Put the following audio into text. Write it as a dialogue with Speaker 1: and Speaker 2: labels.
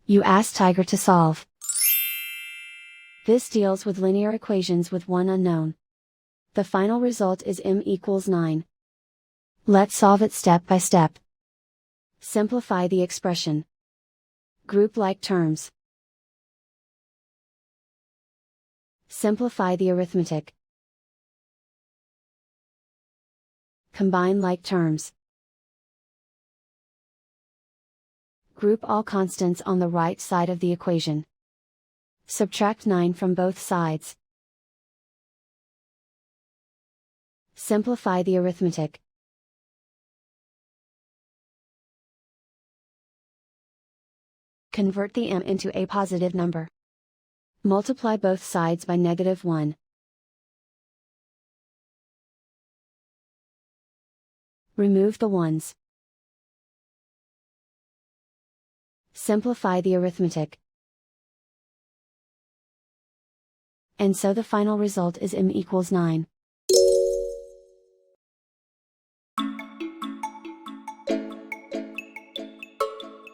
Speaker 1: You ask Tiger to solve. This deals with linear equations with one unknown. The final result is m equals 9. Let's solve it step by step. Simplify the expression. Group like terms. Simplify the arithmetic. Combine like terms. Group all constants on the right side of the equation. Subtract 9 from both sides. Simplify the arithmetic. Convert the m into a positive number. Multiply both sides by -1. Remove the ones. Simplify the arithmetic. And so the final result is m equals 9.